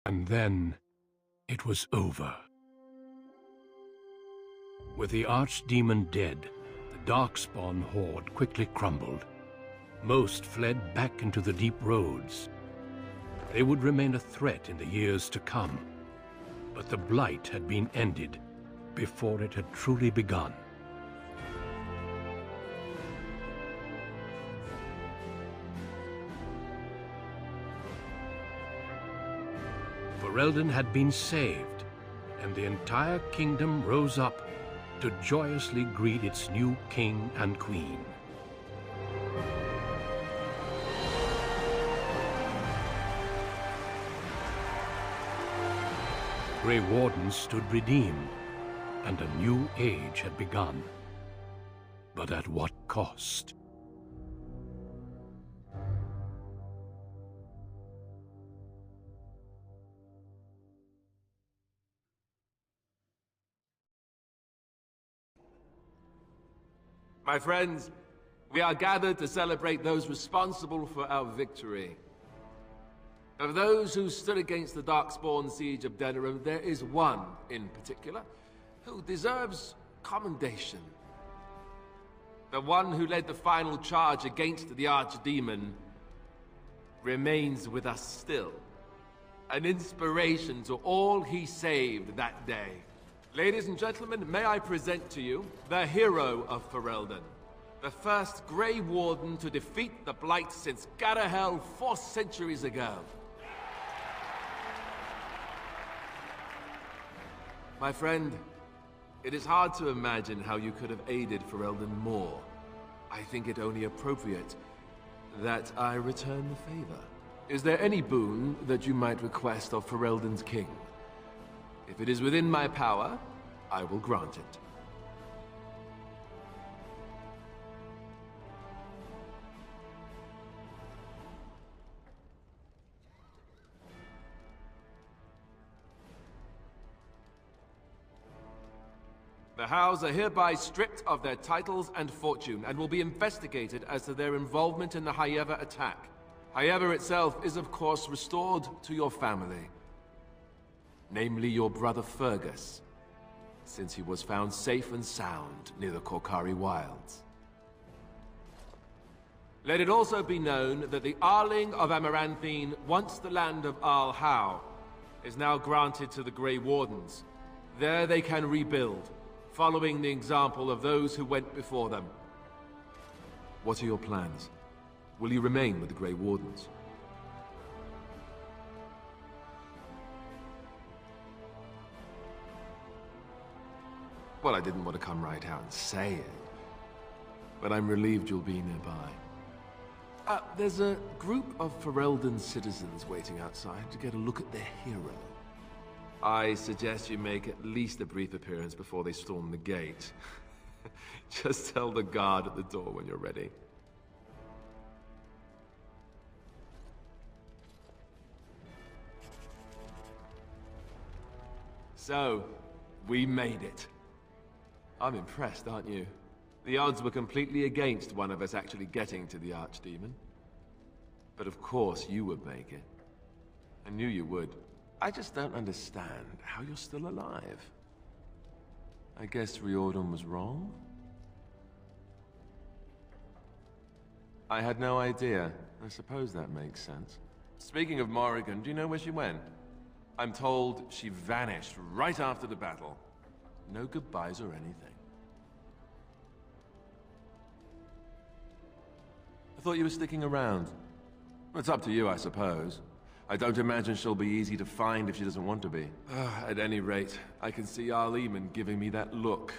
And then it was over. With the Archdemon dead, the Darkspawn horde quickly crumbled. Most fled back into the deep roads. They would remain a threat in the years to come, but the Blight had been ended before it had truly begun. Ferelden had been saved, and the entire kingdom rose up to joyously greet its new king and queen. Grey Wardens stood redeemed, and a new age had begun. But at what cost? My friends, we are gathered to celebrate those responsible for our victory. Of those who stood against the Darkspawn siege of Denerim, there is one in particular who deserves commendation. The one who led the final charge against the Archdemon remains with us still, an inspiration to all he saved that day. Ladies and gentlemen, may I present to you the hero of Ferelden, the first Grey Warden to defeat the Blight since Garahel 4 centuries ago. My friend, it is hard to imagine how you could have aided Ferelden more. I think it only appropriate that I return the favor. Is there any boon that you might request of Ferelden's king? If it is within my power, I will grant it. The House are hereby stripped of their titles and fortune, and will be investigated as to their involvement in the Haeva attack. Haeva itself is of course restored to your family. Namely your brother Fergus, since he was found safe and sound near the Korcari Wilds. Let it also be known that the Arling of Amaranthine, once the land of Arl Howe, is now granted to the Grey Wardens. There they can rebuild, following the example of those who went before them. What are your plans? Will you remain with the Grey Wardens? Well, I didn't want to come right out and say it, but I'm relieved you'll be nearby. There's a group of Ferelden citizens waiting outside to get a look at their hero. I suggest you make at least a brief appearance before they storm the gate. Just tell the guard at the door when you're ready. So, we made it. I'm impressed, aren't you? The odds were completely against one of us actually getting to the Archdemon. But of course you would make it. I knew you would. I just don't understand how you're still alive. I guess Riordan was wrong? I had no idea. I suppose that makes sense. Speaking of Morrigan, do you know where she went? I'm told she vanished right after the battle. No goodbyes or anything. I thought you were sticking around. It's up to you, I suppose. I don't imagine she'll be easy to find if she doesn't want to be. At any rate, I can see Arleman giving me that look.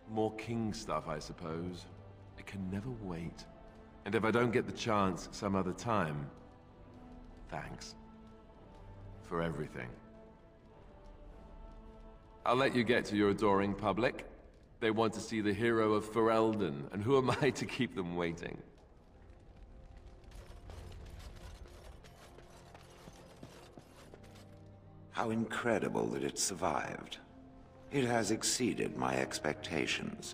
More king stuff, I suppose. I can never wait. And if I don't get the chance some other time, thanks. For everything. I'll let you get to your adoring public. They want to see the hero of Ferelden, and who am I to keep them waiting? How incredible that it survived. It has exceeded my expectations.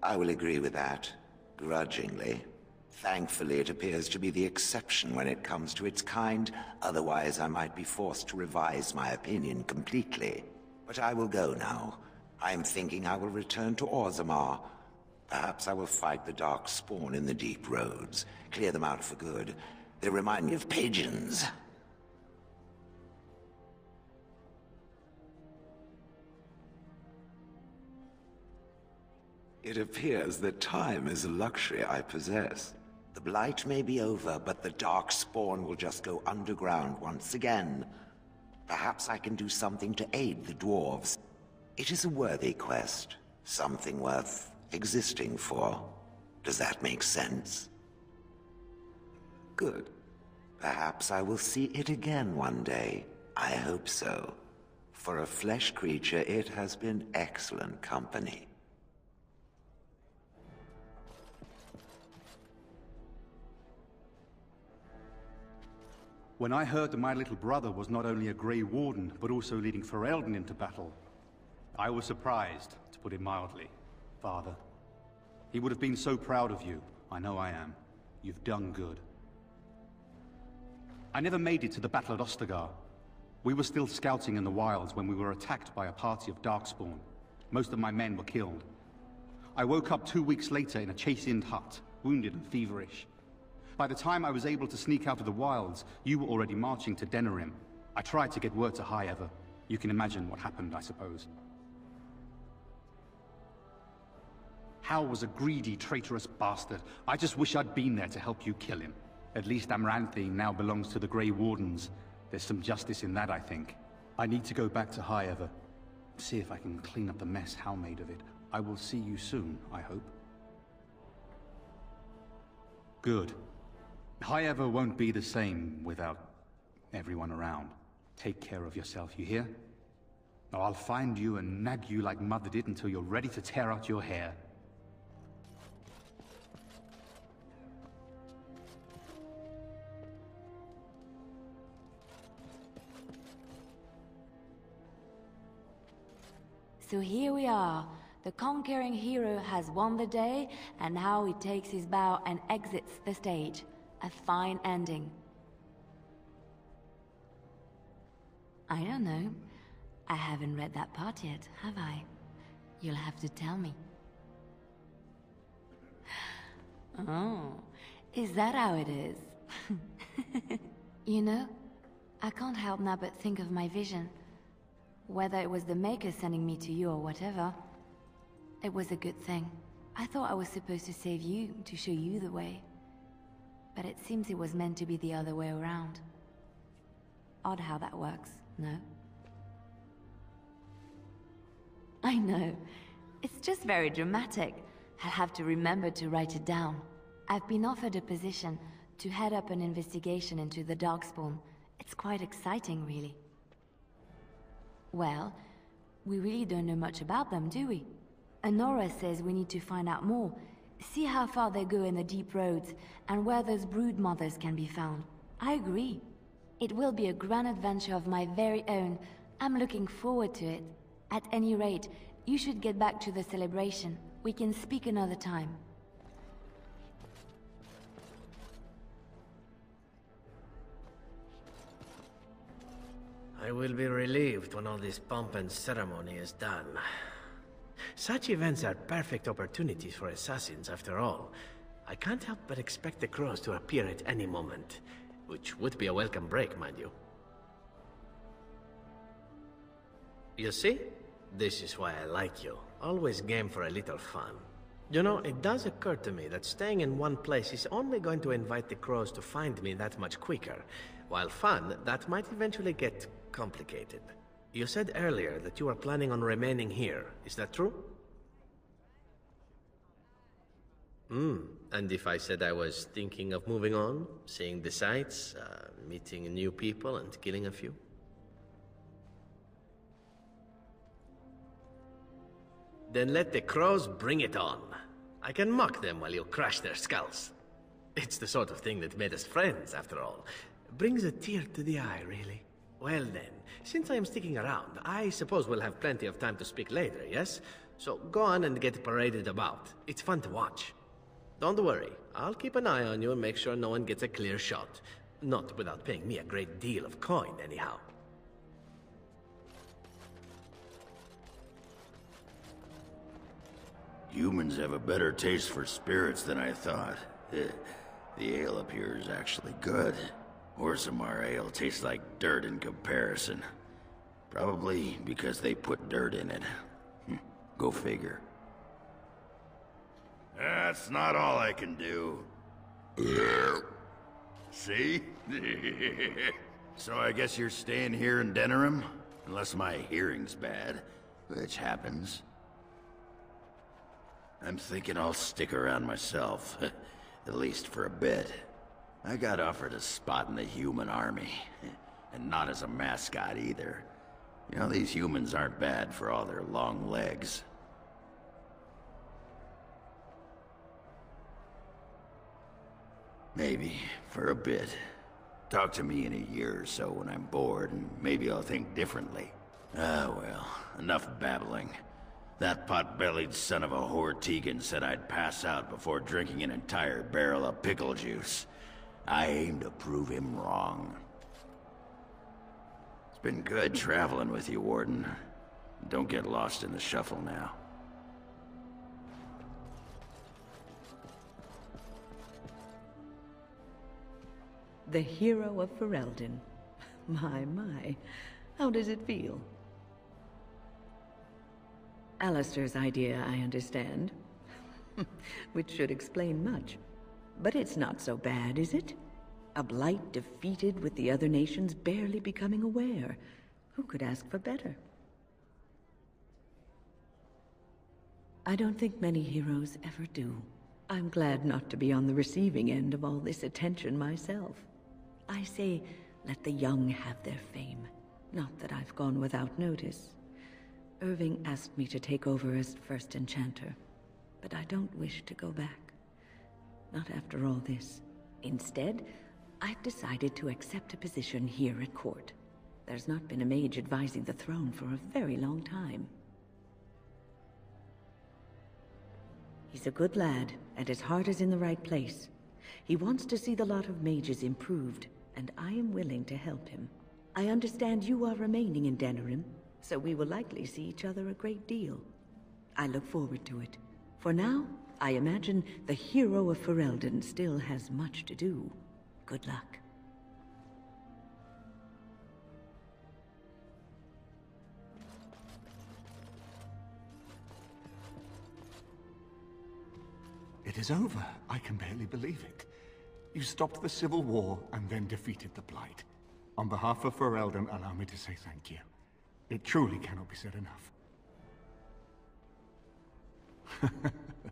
I will agree with that, grudgingly. Thankfully, it appears to be the exception when it comes to its kind. Otherwise, I might be forced to revise my opinion completely. But I will go now. I'm thinking I will return to Orzammar. Perhaps I will fight the Darkspawn in the Deep Roads. Clear them out for good. They remind me of pigeons. It appears that time is a luxury I possess. The Blight may be over, but the Darkspawn will just go underground once again. Perhaps I can do something to aid the dwarves. It is a worthy quest. Something worth existing for. Does that make sense? Good. Perhaps I will see it again one day. I hope so. For a flesh creature, it has been excellent company. When I heard that my little brother was not only a Grey Warden, but also leading Ferelden into battle, I was surprised, to put it mildly, Father. He would have been so proud of you. I know I am. You've done good. I never made it to the battle at Ostagar. We were still scouting in the wilds when we were attacked by a party of Darkspawn. Most of my men were killed. I woke up 2 weeks later in a Chase-Ind hut, wounded and feverish. By the time I was able to sneak out of the wilds, you were already marching to Denerim. I tried to get word to High Ever. You can imagine what happened, I suppose. Hal was a greedy, traitorous bastard. I just wish I'd been there to help you kill him. At least Amaranthine now belongs to the Grey Wardens. There's some justice in that, I think. I need to go back to High Ever. See if I can clean up the mess Hal made of it. I will see you soon, I hope. Good. High Ever won't be the same without everyone around. Take care of yourself, you hear? Or I'll find you and nag you like Mother did until you're ready to tear out your hair. So here we are. The conquering hero has won the day, and now he takes his bow and exits the stage. A fine ending. I don't know. I haven't read that part yet, have I? You'll have to tell me. Oh, is that how it is? You know, I can't help now but think of my vision. Whether it was the Maker sending me to you or whatever, it was a good thing. I thought I was supposed to save you, to show you the way. But it seems it was meant to be the other way around. Odd how that works, no? I know. It's just very dramatic. I'll have to remember to write it down. I've been offered a position to head up an investigation into the Darkspawn. It's quite exciting, really. Well, we really don't know much about them, do we? Honora says we need to find out more. See how far they go in the deep roads, and where those brood mothers can be found. I agree. It will be a grand adventure of my very own. I'm looking forward to it. At any rate, you should get back to the celebration. We can speak another time. I will be relieved when all this pomp and ceremony is done. Such events are perfect opportunities for assassins, after all. I can't help but expect the crows to appear at any moment, which would be a welcome break, mind you. You see? This is why I like you. Always game for a little fun. You know, it does occur to me that staying in one place is only going to invite the crows to find me that much quicker. While fun, that might eventually get complicated. You said earlier that you are planning on remaining here. Is that true? And if I said I was thinking of moving on, seeing the sights, meeting new people and killing a few? Then let the crows bring it on. I can mock them while you crush their skulls. It's the sort of thing that made us friends, after all. Brings a tear to the eye, really. Well then, since I am sticking around, I suppose we'll have plenty of time to speak later, yes? So go on and get paraded about. It's fun to watch. Don't worry. I'll keep an eye on you and make sure no one gets a clear shot. Not without paying me a great deal of coin, anyhow. Humans have a better taste for spirits than I thought. The ale up here is actually good. Orzammar ale tastes like dirt in comparison. Probably because they put dirt in it. Go figure. That's not all I can do. See? So I guess you're staying here in Denerim? Unless my hearing's bad, which happens. I'm thinking I'll stick around myself, at least for a bit. I got offered a spot in the human army, and not as a mascot either. You know, these humans aren't bad for all their long legs. Maybe, for a bit. Talk to me in a year or so when I'm bored, and maybe I'll think differently. Ah, well, enough babbling. That pot-bellied son of a whore Tegan said I'd pass out before drinking an entire barrel of pickle juice. I aim to prove him wrong. It's been good traveling with you, Warden. Don't get lost in the shuffle now. The hero of Ferelden. My. How does it feel? Alistair's idea, I understand. Which should explain much. But it's not so bad, is it? A blight defeated with the other nations barely becoming aware. Who could ask for better? I don't think many heroes ever do. I'm glad not to be on the receiving end of all this attention myself. I say, let the young have their fame. Not that I've gone without notice. Irving asked me to take over as first enchanter, but I don't wish to go back. Not after all this. Instead, I've decided to accept a position here at court. There's not been a mage advising the throne for a very long time. He's a good lad, and his heart is in the right place. He wants to see the lot of mages improved, and I am willing to help him. I understand you are remaining in Denerim, so we will likely see each other a great deal. I look forward to it. For now, I imagine the hero of Ferelden still has much to do. Good luck. It is over. I can barely believe it. You stopped the Civil War and then defeated the Blight. On behalf of Ferelden, allow me to say thank you. It truly cannot be said enough.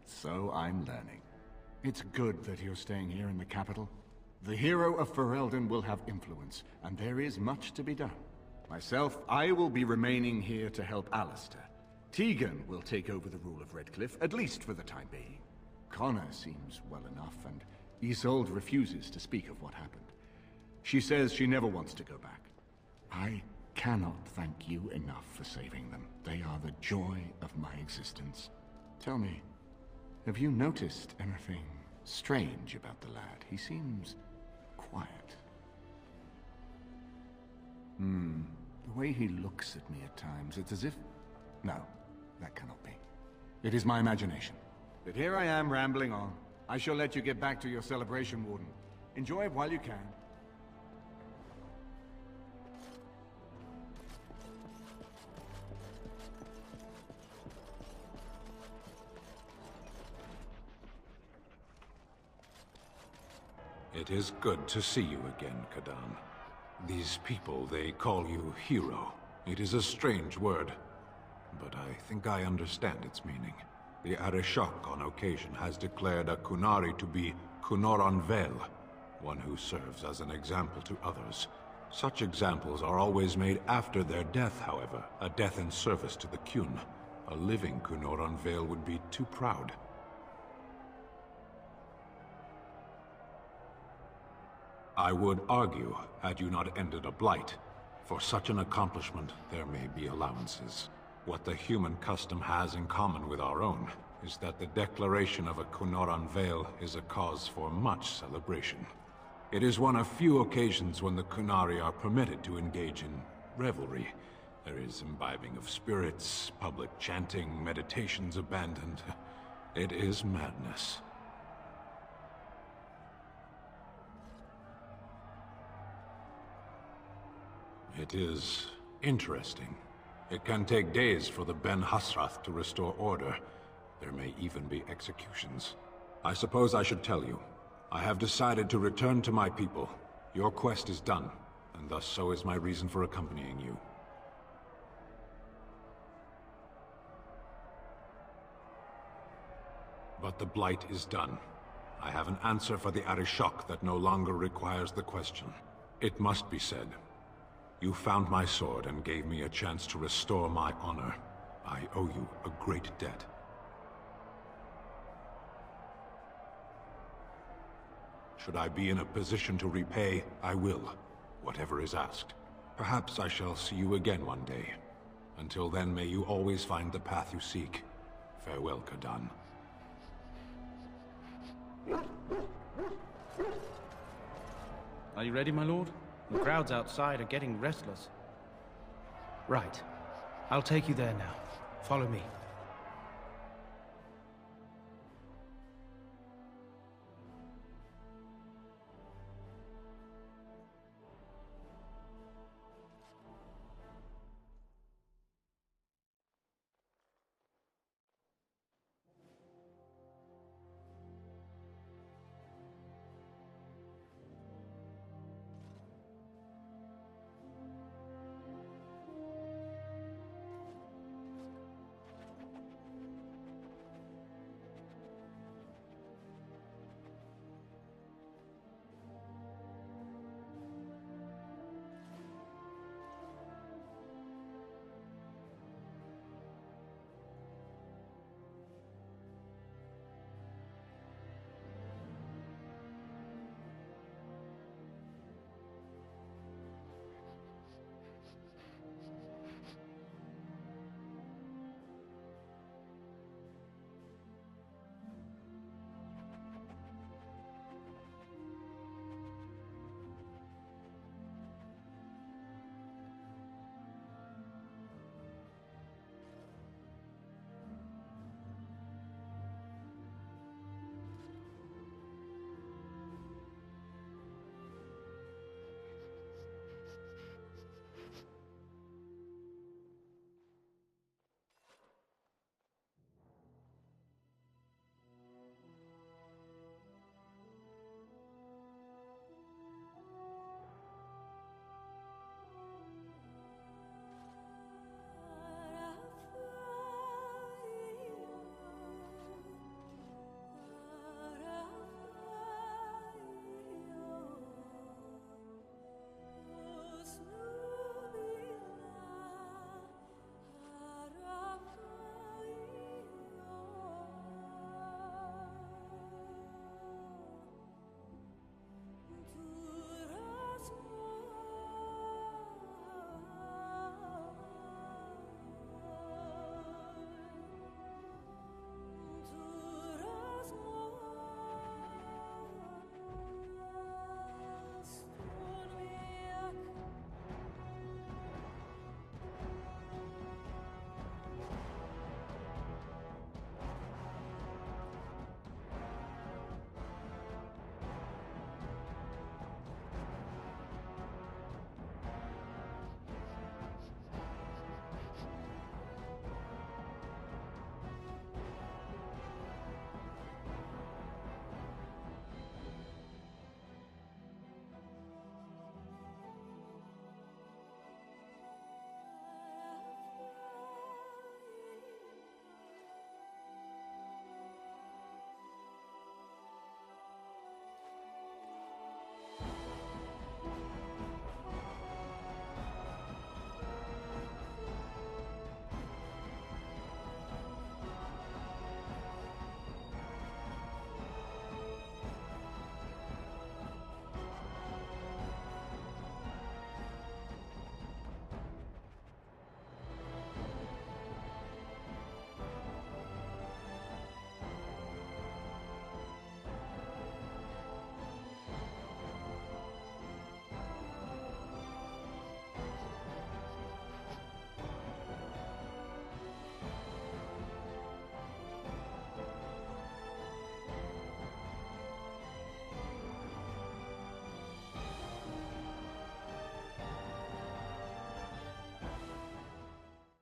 So I'm learning. It's good that you're staying here in the capital. The hero of Ferelden will have influence, and there is much to be done. Myself, I will be remaining here to help Alistair. Tegan will take over the rule of Redcliffe, at least for the time being. Connor seems well enough, and Isolde refuses to speak of what happened. She says she never wants to go back. I cannot thank you enough for saving them. They are the joy of my existence. Tell me, have you noticed anything strange about the lad? He seems quiet. The way he looks at me at times, it's as if... No, that cannot be. It is my imagination. But here I am rambling on. I shall let you get back to your celebration, Warden. Enjoy it while you can. It is good to see you again, Kadan. These people, they call you hero. It is a strange word, but I think I understand its meaning. The Arishok on occasion has declared a Qunari to be Qunor Vel, one who serves as an example to others. Such examples are always made after their death, however, a death in service to the Qun. A living Qunor Vel would be too proud. I would argue, had you not ended a blight, for such an accomplishment there may be allowances. What the human custom has in common with our own is that the declaration of a Kunoran Vale is a cause for much celebration. It is one of few occasions when the Kunari are permitted to engage in revelry. There is imbibing of spirits, public chanting, meditations abandoned. It is madness. It is interesting. It can take days for the Ben Hasrath to restore order. There may even be executions. I suppose I should tell you. I have decided to return to my people. Your quest is done, and thus so is my reason for accompanying you. But the Blight is done. I have an answer for the Arishok that no longer requires the question. It must be said. You found my sword and gave me a chance to restore my honor. I owe you a great debt. Should I be in a position to repay, I will, whatever is asked. Perhaps I shall see you again one day. Until then, may you always find the path you seek. Farewell, Kadan. Are you ready, my lord? The crowds outside are getting restless. Right. I'll take you there now. Follow me.